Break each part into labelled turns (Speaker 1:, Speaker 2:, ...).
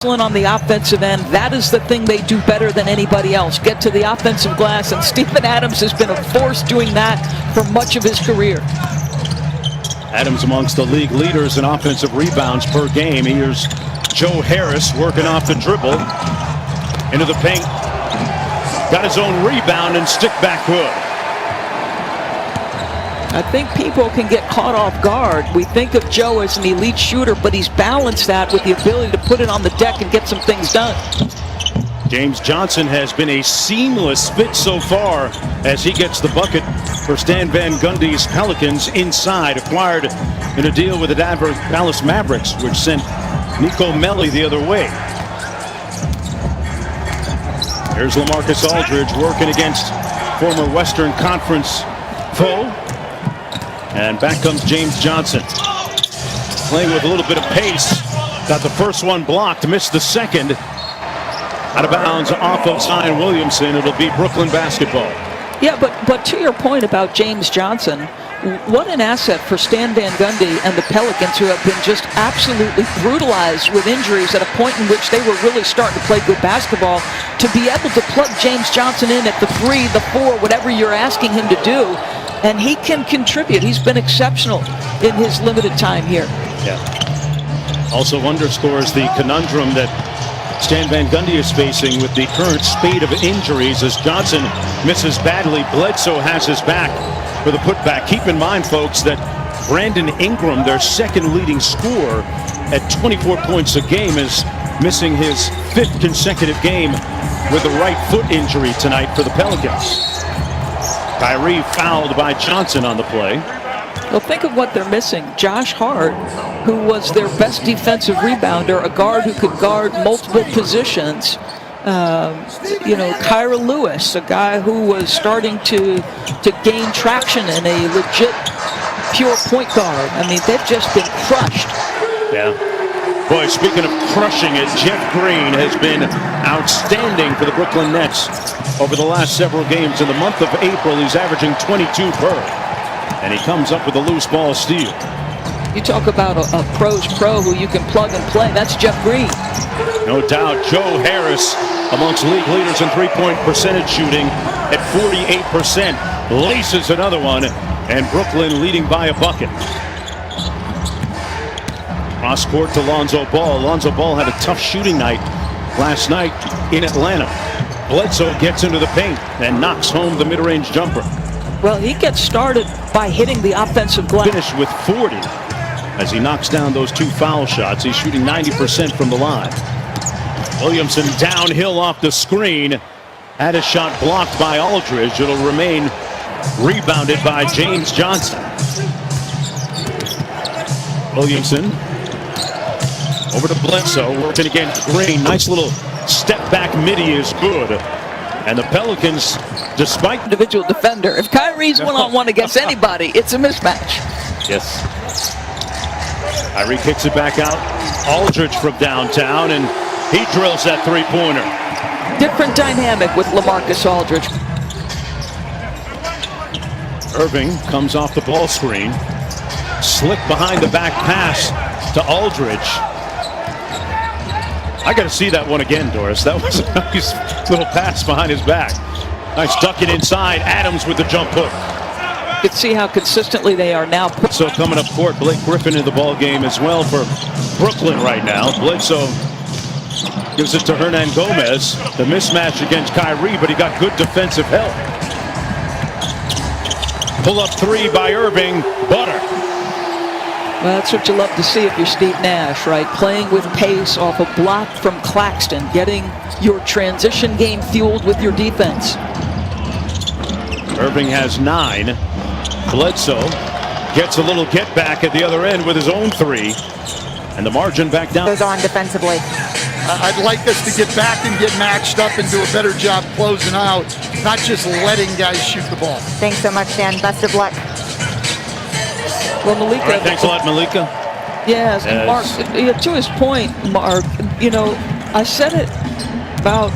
Speaker 1: On the offensive end, that is the thing they do better than anybody else. Get to the offensive glass, and Steven Adams has been a force doing that for much of his career.
Speaker 2: Adams amongst the league leaders in offensive rebounds per game. Here's Joe Harris working off the dribble into the paint. Got his own rebound and stick back hook.
Speaker 1: I think people can get caught off guard. We think of Joe as an elite shooter, but he's balanced that with the ability to put it on the deck and get some things done.
Speaker 2: James Johnson has been a seamless fit so far as he gets the bucket for Stan Van Gundy's Pelicans inside, acquired in a deal with the Dallas Mavericks, which sent Nico Melli the other way. Here's LaMarcus Aldridge working against former Western Conference foe. And back comes James Johnson, playing with a little bit of pace. Got the first one blocked, missed the second. Out of bounds off of Zion Williamson. It'll be Brooklyn basketball.
Speaker 1: Yeah, but to your point about James Johnson, what an asset for Stan Van Gundy and the Pelicans, who have been just absolutely brutalized with injuries at a point in which they were really starting to play good basketball. To be able to plug James Johnson in at the 3, the 4, whatever you're asking him to do, and he can contribute. He's been exceptional in his limited time here.
Speaker 2: Yeah. Also underscores the conundrum that Stan Van Gundy is facing with the current spate of injuries as Johnson misses badly. Bledsoe has his back for the putback. Keep in mind, folks, that Brandon Ingram, their second leading scorer at 24 points a game, is missing his 5th consecutive game with a right foot injury tonight for the Pelicans. Kyrie fouled by Johnson on the play.
Speaker 1: Well, think of what they're missing. Josh Hart, who was their best defensive rebounder, a guard who could guard multiple positions. Kyra Lewis, a guy who was starting to gain traction in a legit pure point guard. I mean, they've just been crushed.
Speaker 2: Yeah. Boy, speaking of crushing it, Jeff Green has been outstanding for the Brooklyn Nets over the last several games. In the month of April, he's averaging 22 per. And he comes up with a loose ball steal.
Speaker 1: You talk about a pro's pro who you can plug and play. That's Jeff Green.
Speaker 2: No doubt. Joe Harris amongst league leaders in three-point percentage shooting at 48%. Laces another one, and Brooklyn leading by a bucket. Cross court to Lonzo Ball. Lonzo Ball had a tough shooting night last night in Atlanta. Bledsoe gets into the paint and knocks home the mid-range jumper.
Speaker 1: Well, he gets started by hitting the offensive glass.
Speaker 2: Finished with 40 as he knocks down those 2 foul shots. He's shooting 90% from the line. Williamson downhill off the screen. Had a shot blocked by Aldridge. It'll remain rebounded by James Johnson. Williamson over to Bledsoe, working against Green. Nice little step back midi is good. And the Pelicans, despite
Speaker 1: individual defender, if Kyrie's one-on-one against anybody, it's a mismatch.
Speaker 2: Yes. Kyrie kicks it back out. Aldridge from downtown, and he drills that three-pointer.
Speaker 1: Different dynamic with LaMarcus Aldridge.
Speaker 2: Irving comes off the ball screen. Slick behind the back pass to Aldridge. I got to see that one again, Doris. That was a nice little pass behind his back. Nice ducking inside. Adams with the jump hook.
Speaker 1: You can see how consistently they are now.
Speaker 2: So coming up court, Blake Griffin in the ball game as well for Brooklyn right now. Bledsoe gives it to Hernan Gomez. The mismatch against Kyrie, but he got good defensive help. Pull up 3 by Irving. Butter.
Speaker 1: Well, that's what you love to see if you're Steve Nash, right? Playing with pace off a block from Claxton, getting your transition game fueled with your defense.
Speaker 2: Irving has 9. Bledsoe gets a little get back at the other end with his own 3. And the margin back down.
Speaker 3: Goes on defensively.
Speaker 4: I'd like us to get back and get matched up and do a better job closing out, not just letting guys shoot the ball.
Speaker 3: Thanks so much, Dan. Best of luck.
Speaker 1: Well, Malika.
Speaker 2: All right, thanks a lot, Malika.
Speaker 1: Yes, and Mark, to his point, Mark, I said it about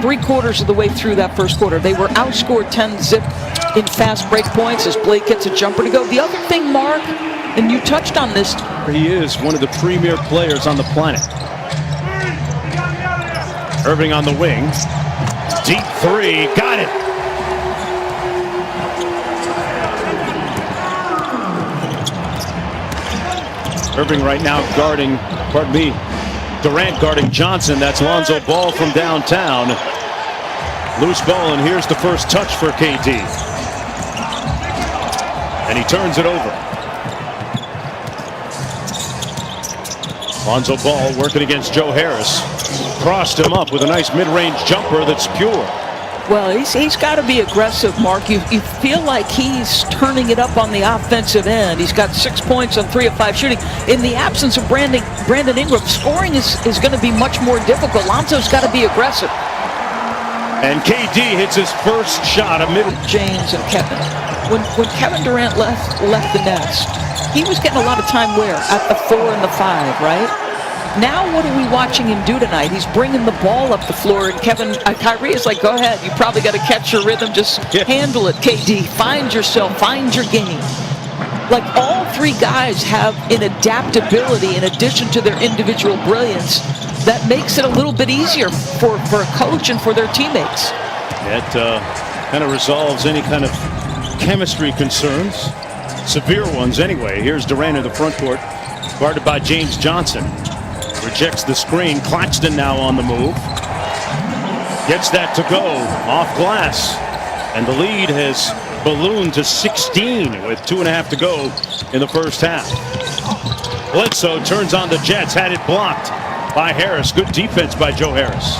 Speaker 1: 3/4 of the way through that first quarter. They were outscored 10-zip in fast break points as Blake gets a jumper to go. The other thing, Mark, and you touched on this.
Speaker 2: He is one of the premier players on the planet. Irving on the wing. Deep three. Got it. Irving right now guarding, Durant guarding Johnson. That's Lonzo Ball from downtown. Loose ball, and here's the first touch for KD. And he turns it over. Lonzo Ball working against Joe Harris. Crossed him up with a nice mid-range jumper that's pure.
Speaker 1: Well, he's got to be aggressive, Mark. You feel like he's turning it up on the offensive end. He's got 6 points on 3 of 5 shooting. In the absence of Brandon Ingram, scoring is going to be much more difficult. Lonzo's got to be aggressive.
Speaker 2: And KD hits his first shot amid
Speaker 1: James and Kevin. When Kevin Durant left the Nets, he was getting a lot of time where? At the 4 and the 5, right? Now what are we watching him do tonight? He's bringing the ball up the floor, and Kyrie is like, go ahead. You probably got to catch your rhythm. Just handle it, KD. Find yourself. Find your game. Like, all three guys have an adaptability in addition to their individual brilliance that makes it a little bit easier for a coach and for their teammates.
Speaker 2: That kind of resolves any kind of chemistry concerns. Severe ones anyway. Here's Durant in the front court, guarded by James Johnson. Rejects the screen. Claxton now on the move. Gets that to go off glass. And the lead has ballooned to 16 with 2.5 to go in the first half. Bledsoe turns on the Jets. Had it blocked by Harris. Good defense by Joe Harris.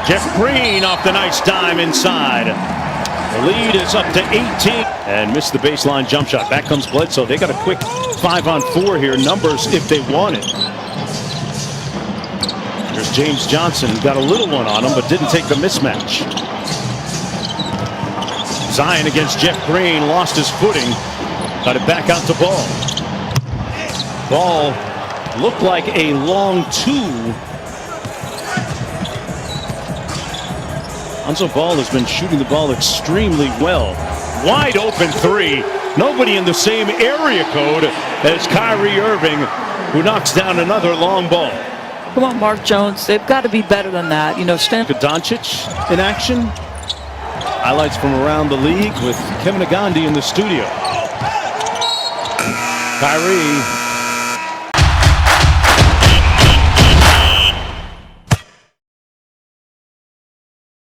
Speaker 2: Jeff Green off the nice dime inside. The lead is up to 18. And missed the baseline jump shot. Back comes Bledsoe. They got a quick 5-on-4 here. Numbers if they want it. There's James Johnson, who got a little one on him, but didn't take the mismatch. Zion against Jeff Green, lost his footing. Got it back out to Ball. Ball looked like a long 2. Lonzo Ball has been shooting the ball extremely well. Wide open 3. Nobody in the same area code as Kyrie Irving, who knocks down another long ball.
Speaker 1: Come on, Mark Jones. They've got to be better than that. You know,
Speaker 2: Doncic in action. Highlights from around the league with Kevin Agandi in the studio. Kyrie